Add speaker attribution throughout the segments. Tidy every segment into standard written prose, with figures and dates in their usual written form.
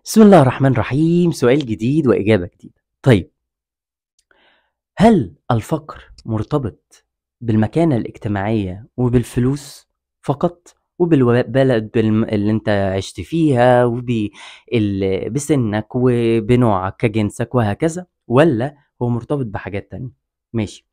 Speaker 1: بسم الله الرحمن الرحيم. سؤال جديد وإجابة جديدة. طيب، هل الفقر مرتبط بالمكانة الاجتماعية وبالفلوس فقط وبالبلد اللي انت عشت فيها بسنك وبنوعك كجنسك وهكذا، ولا هو مرتبط بحاجات تانية؟ ماشي.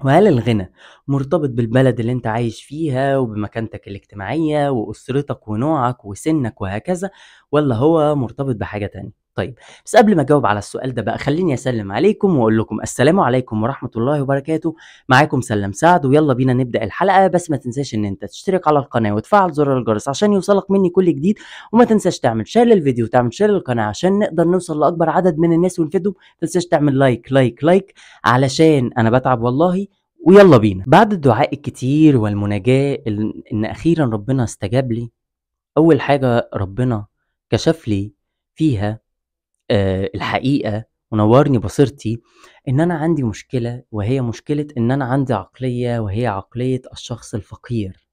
Speaker 1: وهل الغنى مرتبط بالبلد اللي انت عايش فيها وبمكانتك الاجتماعية وأسرتك ونوعك وسنك وهكذا، ولا هو مرتبط بحاجة تانية؟ طيب، بس قبل ما اجاوب على السؤال ده بقى خليني اسلم عليكم واقول لكم السلام عليكم ورحمة الله وبركاته. معاكم سلام سعد، ويلا بينا نبدأ الحلقة. بس ما تنساش ان انت تشترك على القناة وتفعل زر الجرس عشان يوصلك مني كل جديد، وما تنساش تعمل شير للفيديو وتعمل شير للقناة عشان نقدر نوصل لأكبر عدد من الناس ونفيدهم. ما تنساش تعمل لايك لايك لايك علشان انا بتعب والله. ويلا بينا. بعد الدعاء الكتير والمناجاة إن أخيرا ربنا استجاب لي، أول حاجة ربنا كشف لي فيها الحقيقة ونورني بصيرتي إن أنا عندي مشكلة، وهي مشكلة إن أنا عندي عقلية، وهي عقلية الشخص الفقير.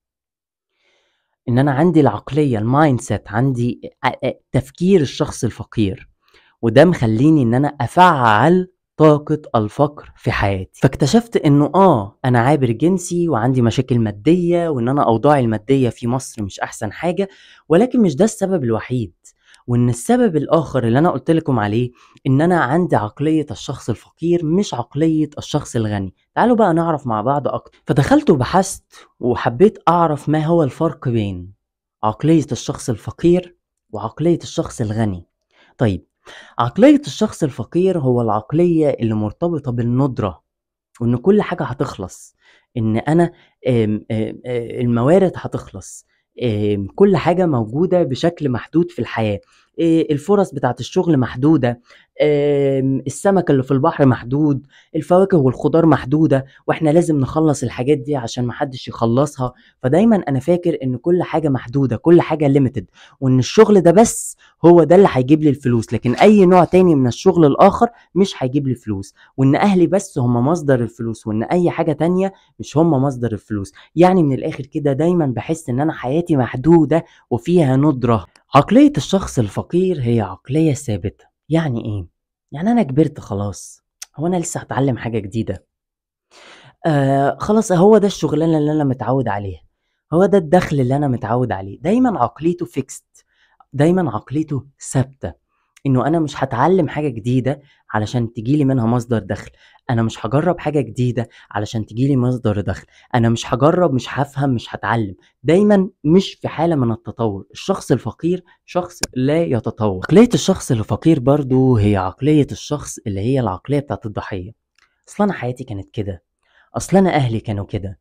Speaker 1: إن أنا عندي العقلية المايند سيت، عندي تفكير الشخص الفقير، وده مخليني ان انا افعل طاقة الفقر في حياتي. فاكتشفت انه انا عابر جنسي وعندي مشاكل مادية، وان انا اوضاعي المادية في مصر مش احسن حاجة، ولكن مش ده السبب الوحيد. وان السبب الاخر اللي انا قلت لكم عليه ان انا عندي عقلية الشخص الفقير مش عقلية الشخص الغني. تعالوا بقى نعرف مع بعض اكتر. فدخلت وبحثت وحبيت اعرف ما هو الفرق بين عقلية الشخص الفقير وعقلية الشخص الغني. طيب، عقلية الشخص الفقير هو العقلية اللي مرتبطة بالندرة، وإن كل حاجة هتخلص، إن أنا الموارد هتخلص، كل حاجة موجودة بشكل محدود في الحياة، الفرص بتاعت الشغل محدودة، السمك اللي في البحر محدود، الفواكه والخضار محدودة، واحنا لازم نخلص الحاجات دي عشان محدش يخلصها. فدايما انا فاكر ان كل حاجة محدودة، كل حاجة ليميتد، وان الشغل ده بس هو ده اللي هيجيب لي الفلوس، لكن اي نوع تاني من الشغل الاخر مش هيجيب لي فلوس، وان اهلي بس هم مصدر الفلوس، وان اي حاجة تانية مش هم مصدر الفلوس. يعني من الاخر كده دايما بحس ان انا حياتي محدودة وفيها ندرة. عقلية الشخص الفقير هي عقلية ثابتة. يعني ايه؟ يعني انا كبرت خلاص، هو انا لسه هتعلم حاجة جديدة؟ خلاص هو ده الشغلانة اللي انا متعود عليها، هو ده الدخل اللي انا متعود عليه. دايما عقليته فيكست، دايما عقليته ثابتة، انه انا مش هتعلم حاجة جديدة علشان تجيلي منها مصدر دخل، انا مش هجرب حاجة جديدة علشان تجيلي مصدر دخل، انا مش هجرب، مش هفهم، مش هتعلم. دايما مش في حالة من التطور. الشخص الفقير شخص لا يتطور. عقلية الشخص الفقير برضو هي عقلية الشخص اللي هي العقلية بتاعت الضحية. اصلا انا حياتي كانت كده، اصل انا اهلي كانوا كده،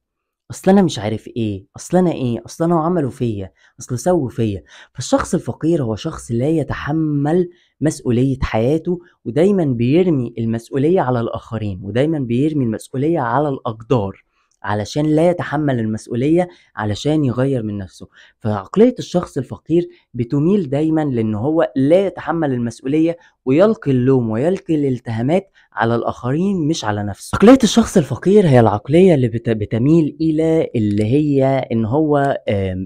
Speaker 1: اصل انا مش عارف ايه، اصل انا ايه، اصل انا عملوا فيا، اصل سووا فيا. فالشخص الفقير هو شخص لا يتحمل مسؤولية حياته، ودايما بيرمي المسؤولية على الاخرين، ودايما بيرمي المسؤولية على الاقدار علشان لا يتحمل المسؤولية، علشان يغير من نفسه. فعقلية الشخص الفقير بتميل دايما لان هو لا يتحمل المسؤولية، ويلقي اللوم ويلقي الاتهامات على الآخرين مش على نفسه. عقلية الشخص الفقير هي العقلية اللي بتميل إلى اللي هي إن هو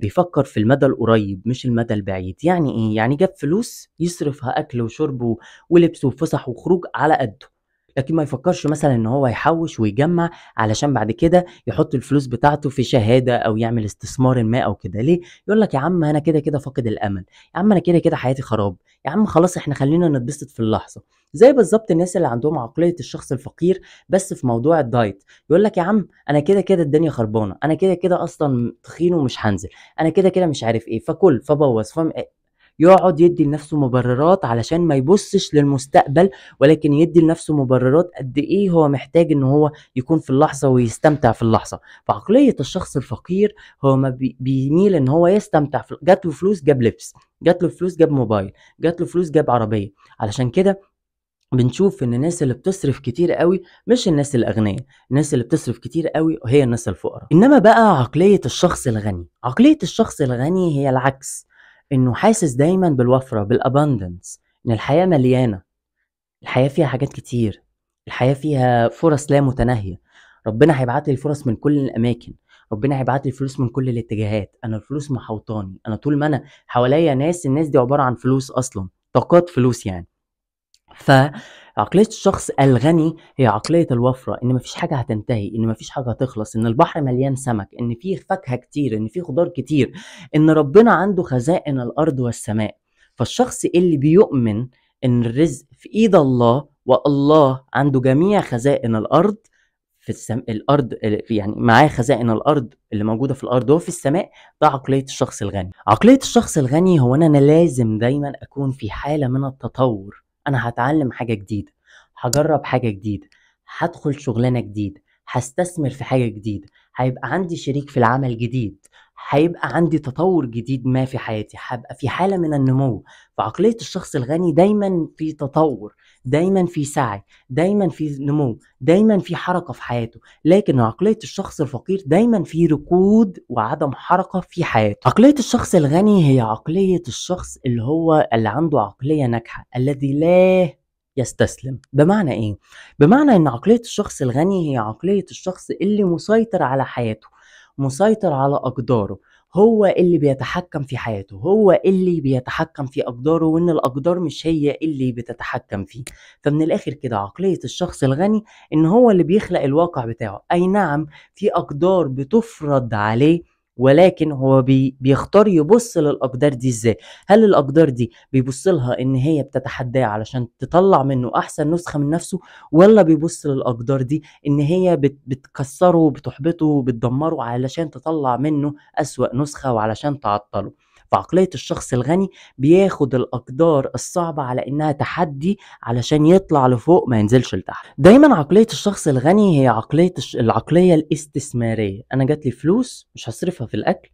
Speaker 1: بيفكر في المدى القريب مش المدى البعيد. يعني إيه؟ يعني جاب فلوس يصرفها أكل وشرب ولبس وفسح وخروج على قده، لكن ما يفكرش مثلا ان هو يحوش ويجمع علشان بعد كده يحط الفلوس بتاعته في شهادة او يعمل استثمار ما او كده. ليه؟ يقول لك يا عم انا كده كده فاقد الامل، يا عم انا كده كده حياتي خراب، يا عم خلاص احنا خلينا نتبسط في اللحظة. زي بالظبط الناس اللي عندهم عقلية الشخص الفقير بس في موضوع الدايت. يقول لك يا عم انا كده كده الدنيا خربانة، انا كده كده اصلا تخين ومش هنزل، انا كده كده مش عارف ايه، فكل فبوظ يقعد يدي لنفسه مبررات علشان ما يبصش للمستقبل، ولكن يدي لنفسه مبررات قد ايه هو محتاج ان هو يكون في اللحظة ويستمتع في اللحظة. فعقلية الشخص الفقير هو ما بيميل ان هو يستمتع جات له فلوس جاب لبس، جات له فلوس جاب موبايل، جات له فلوس جاب عربية. علشان كده بنشوف ان الناس اللي بتصرف كتير قوي مش الناس الاغنياء، الناس اللي بتصرف كتير قوي هي الناس الفقراء. انما بقى عقلية الشخص الغني، عقلية الشخص الغني هي العكس، انه حاسس دايما بالوفرة، بالاباندنس، ان الحياة مليانة، الحياة فيها حاجات كتير، الحياة فيها فرص لا متناهية، ربنا هيبعت لي الفرص من كل الاماكن، ربنا هيبعت لي الفلوس من كل الاتجاهات، انا الفلوس محوطاني، انا طول ما انا حواليا ناس، الناس دي عبارة عن فلوس اصلا، طاقات فلوس يعني. فعقلية الشخص الغني هي عقلية الوفرة، إن مفيش حاجة هتنتهي، إن مفيش حاجة هتخلص، إن البحر مليان سمك، إن فيه فاكهة كتير، إن فيه خضار كتير، إن ربنا عنده خزائن الأرض والسماء. فالشخص اللي بيؤمن إن الرزق في إيد الله، والله عنده جميع خزائن الأرض في الأرض، يعني معاه خزائن الأرض اللي موجودة في الأرض وفي السماء، ده عقلية الشخص الغني. عقلية الشخص الغني هو أنا لازم دايما أكون في حالة من التطور. أنا هتعلم حاجة جديدة، هجرب حاجة جديدة، هدخل شغلانة جديدة، هستثمر في حاجة جديدة، هيبقى عندي شريك في العمل جديد، هيبقى عندي تطور جديد ما في حياتي، هبقى في حالة من النمو. فعقلية الشخص الغني دايما في تطور، دايما في سعي، دايما في نمو، دايما في حركة في حياته. لكن عقلية الشخص الفقير دايما في ركود وعدم حركة في حياته. عقلية الشخص الغني هي عقلية الشخص اللي عنده عقلية ناجحة، الذي لا يستسلم. بمعنى ايه؟ بمعنى ان عقلية الشخص الغني هي عقلية الشخص اللي مسيطر على حياته، مسيطر على أقداره، هو اللي بيتحكم في حياته، هو اللي بيتحكم في أقداره، وإن الأقدار مش هي اللي بتتحكم فيه. فمن الآخر كده عقلية الشخص الغني إن هو اللي بيخلق الواقع بتاعه. أي نعم، في أقدار بتفرض عليه، ولكن هو بيختار يبص للأقدار دي إزاي. هل الأقدار دي بيبص لها إن هي بتتحداه علشان تطلع منه أحسن نسخة من نفسه، ولا بيبص للأقدار دي إن هي بتكسره وبتحبطه وبتدمره علشان تطلع منه أسوأ نسخة وعلشان تعطله؟ فعقلية الشخص الغني بياخد الأقدار الصعبة على إنها تحدي علشان يطلع لفوق ما ينزلش لتحت. دايما عقلية الشخص الغني هي العقلية الاستثمارية. أنا جات لي فلوس مش هصرفها في الأكل،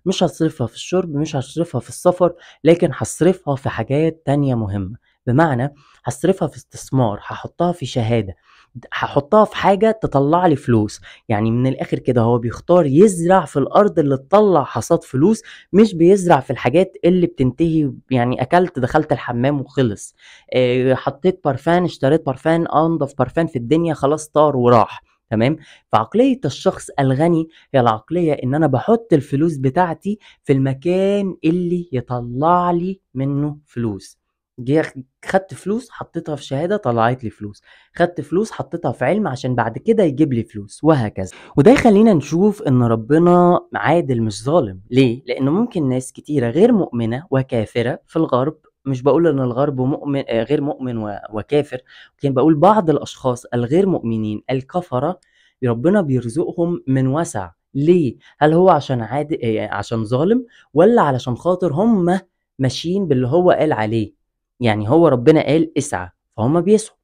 Speaker 1: مش هصرفها في الشرب، مش هصرفها في السفر، لكن هصرفها في حاجات تانية مهمة. بمعنى هصرفها في استثمار، هحطها في شهادة، هحطها في حاجة تطلع لي فلوس. يعني من الآخر كده هو بيختار يزرع في الأرض اللي تطلع حصاد فلوس، مش بيزرع في الحاجات اللي بتنتهي. يعني أكلت دخلت الحمام وخلص، حطيت برفان، اشتريت برفان أنضف برفان في الدنيا، خلاص طار وراح. تمام. فعقلية الشخص الغني هي العقلية ان انا بحط الفلوس بتاعتي في المكان اللي يطلع لي منه فلوس. خدت فلوس حطيتها في شهادة طلعت لي فلوس، خدت فلوس حطيتها في علم عشان بعد كده يجيب لي فلوس، وهكذا. وده يخلينا نشوف ان ربنا عادل مش ظالم. ليه؟ لانه ممكن ناس كتيرة غير مؤمنة وكافرة في الغرب، مش بقول ان الغرب مؤمن غير مؤمن وكافر، لكن بقول بعض الاشخاص الغير مؤمنين الكفرة ربنا بيرزقهم من وسع. ليه؟ هل هو عشان عشان ظالم، ولا علشان خاطر هم ماشيين باللي هو قال عليه؟ يعني هو ربنا قال اسعى فهم بيسعوا،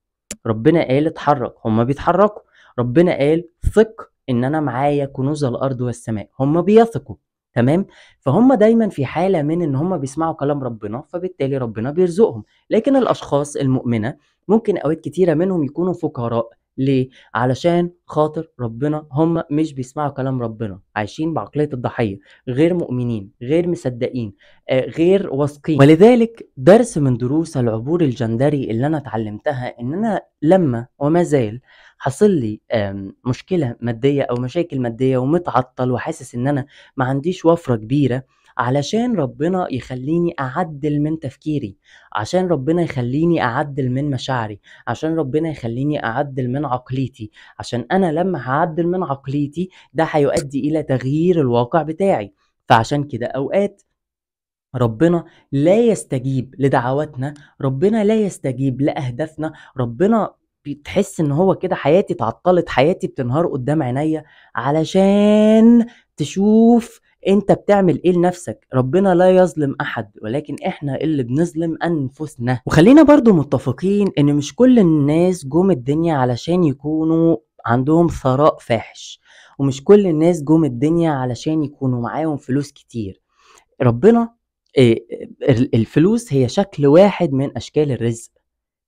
Speaker 1: ربنا قال اتحرك هم بيتحركوا، ربنا قال ثق ان انا معايا كنوز الارض والسماء هم بيثقوا. تمام. فهم دايما في حالة من ان هم بيسمعوا كلام ربنا، فبالتالي ربنا بيرزقهم. لكن الاشخاص المؤمنة ممكن اوقات كتيرة منهم يكونوا فقراء. ليه؟ علشان خاطر ربنا هم مش بيسمعوا كلام ربنا، عايشين بعقلية الضحية، غير مؤمنين، غير مصدقين، غير واثقين. ولذلك درس من دروس العبور الجندري اللي انا اتعلمتها ان انا لما وما زال حصل لي مشكلة مادية او مشاكل مادية ومتعطل وحاسس ان انا ما عنديش وفرة كبيرة، علشان ربنا يخليني اعدل من تفكيري، عشان ربنا يخليني اعدل من مشاعري، عشان ربنا يخليني اعدل من عقليتي، عشان انا لما هعدل من عقليتي ده هيؤدي الى تغيير الواقع بتاعي. فعشان كده اوقات ربنا لا يستجيب لدعواتنا، ربنا لا يستجيب لأهدافنا، ربنا بتحس ان هو كده حياتي اتعطلت، حياتي بتنهار قدام عينيا علشان تشوف انت بتعمل ايه لنفسك. ربنا لا يظلم احد، ولكن احنا اللي بنظلم انفسنا. وخلينا برضو متفقين ان مش كل الناس جم الدنيا علشان يكونوا عندهم ثراء فاحش، ومش كل الناس جم الدنيا علشان يكونوا معاهم فلوس كتير. ربنا الفلوس هي شكل واحد من اشكال الرزق.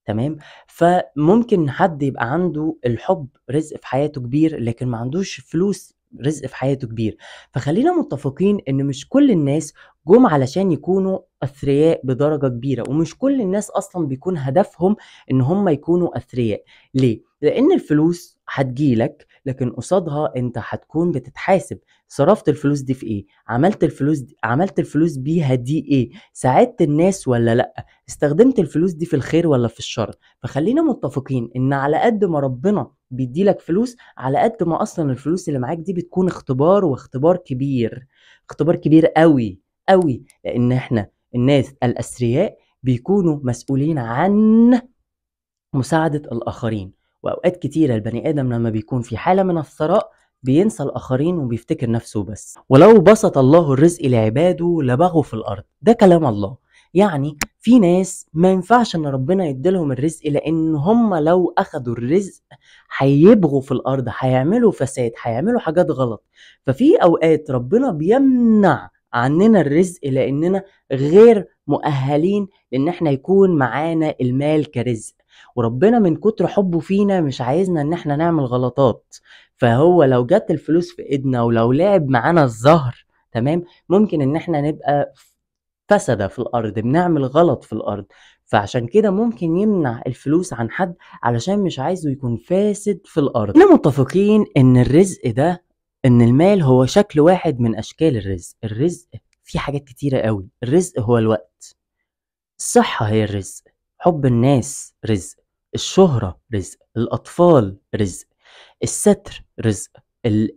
Speaker 1: تمام. فممكن حد يبقى عنده الحب رزق في حياته كبير، لكن ما عندوش فلوس رزق في حياته كبير. فخلينا متفقين ان مش كل الناس جم علشان يكونوا اثرياء بدرجة كبيرة، ومش كل الناس اصلا بيكون هدفهم ان هم يكونوا اثرياء. ليه؟ لان الفلوس هتجيلك، لكن قصادها انت هتكون بتتحاسب. صرفت الفلوس دي في ايه؟ عملت الفلوس بيها دي ايه؟ ساعدت الناس ولا لا؟ استخدمت الفلوس دي في الخير ولا في الشر؟ فخلينا متفقين ان على قد ما ربنا بيديلك فلوس، على قد ما اصلا الفلوس اللي معاك دي بتكون اختبار، واختبار كبير، اختبار كبير قوي قوي. لان احنا الناس الاثرياء بيكونوا مسؤولين عن مساعدة الآخرين. وأوقات كتيرة البني آدم لما بيكون في حالة من الثراء بينسى الآخرين وبيفتكر نفسه بس. ولو بسط الله الرزق لعباده لبغوا في الأرض، ده كلام الله. يعني في ناس ما ينفعش ان ربنا يديلهم الرزق، لان هم لو اخدوا الرزق هيبغوا في الارض، هيعملوا فساد، هيعملوا حاجات غلط. ففي اوقات ربنا بيمنع عننا الرزق لاننا غير مؤهلين لان احنا يكون معانا المال كرزق. وربنا من كتر حبه فينا مش عايزنا ان احنا نعمل غلطات. فهو لو جت الفلوس في ايدنا ولو لعب معانا الزهر، تمام، ممكن ان احنا نبقى فسدة في الارض، بنعمل غلط في الارض. فعشان كده ممكن يمنع الفلوس عن حد علشان مش عايزه يكون فاسد في الارض. احنا متفقين ان الرزق ده، ان المال هو شكل واحد من اشكال الرزق. الرزق فيه حاجات كتيرة قوي. الرزق هو الوقت، الصحة هي الرزق، حب الناس رزق، الشهرة رزق، الأطفال رزق، الستر رزق،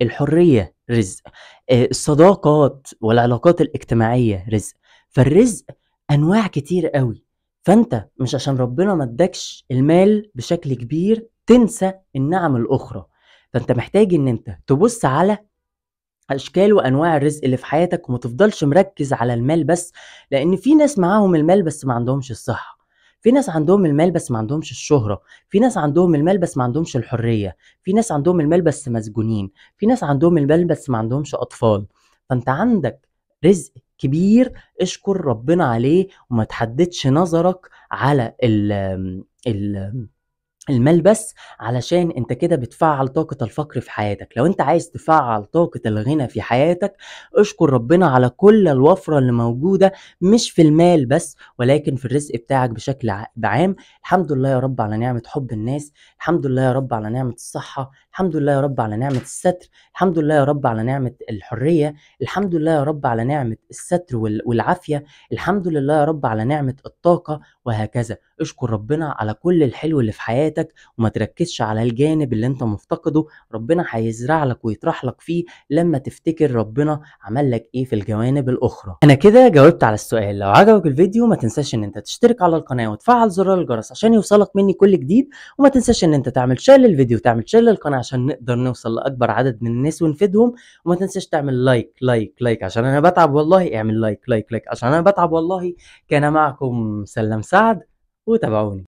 Speaker 1: الحرية رزق، الصداقات والعلاقات الاجتماعية رزق. فالرزق أنواع كتير قوي. فأنت مش عشان ربنا ما ادكش المال بشكل كبير تنسى النعم الأخرى. فأنت محتاج إن أنت تبص على اشكال وانواع الرزق اللي في حياتك، وما تفضلش مركز على المال بس. لان في ناس معاهم المال بس ما عندهمش الصحة، في ناس عندهم المال بس ما عندهمش الشهرة، في ناس عندهم المال بس ما عندهمش الحرية، في ناس عندهم المال بس مسجونين، في ناس عندهم المال بس ما عندهمش اطفال. فانت عندك رزق كبير، اشكر ربنا عليه، وما تحددش نظرك على المال بس، علشان انت كده بتفعل طاقة الفقر في حياتك. لو انت عايز تفعل طاقة الغنى في حياتك، اشكر ربنا على كل الوفرة اللي موجودة، مش في المال بس ولكن في الرزق بتاعك بشكل عام. الحمد لله يا رب على نعمة حب الناس، الحمد لله يا رب على نعمة الصحة، الحمد لله يا رب على نعمة الستر، الحمد لله يا رب على نعمة الحرية، الحمد لله يا رب على نعمة الستر والعافية، الحمد لله يا رب على نعمة الطاقة، وهكذا. اشكر ربنا على كل الحلو اللي في حياتك، وما تركزش على الجانب اللي انت مفتقده. ربنا هيزرع لك ويطرح لك فيه لما تفتكر ربنا عمل لك ايه في الجوانب الاخرى. انا كده جاوبت على السؤال. لو عجبك الفيديو ما تنساش ان انت تشترك على القناة وتفعل زر الجرس عشان يوصلك مني كل جديد. وما تنساش ان انت تعمل شير للفيديو وتعمل شير للقناة عشان نقدر نوصل لاكبر عدد من الناس ونفيدهم. وما تنساش تعمل لايك لايك لايك عشان انا بتعب والله. اعمل لايك لايك لايك عشان انا بتعب والله. كان معكم سلام سعد، وتابعوني.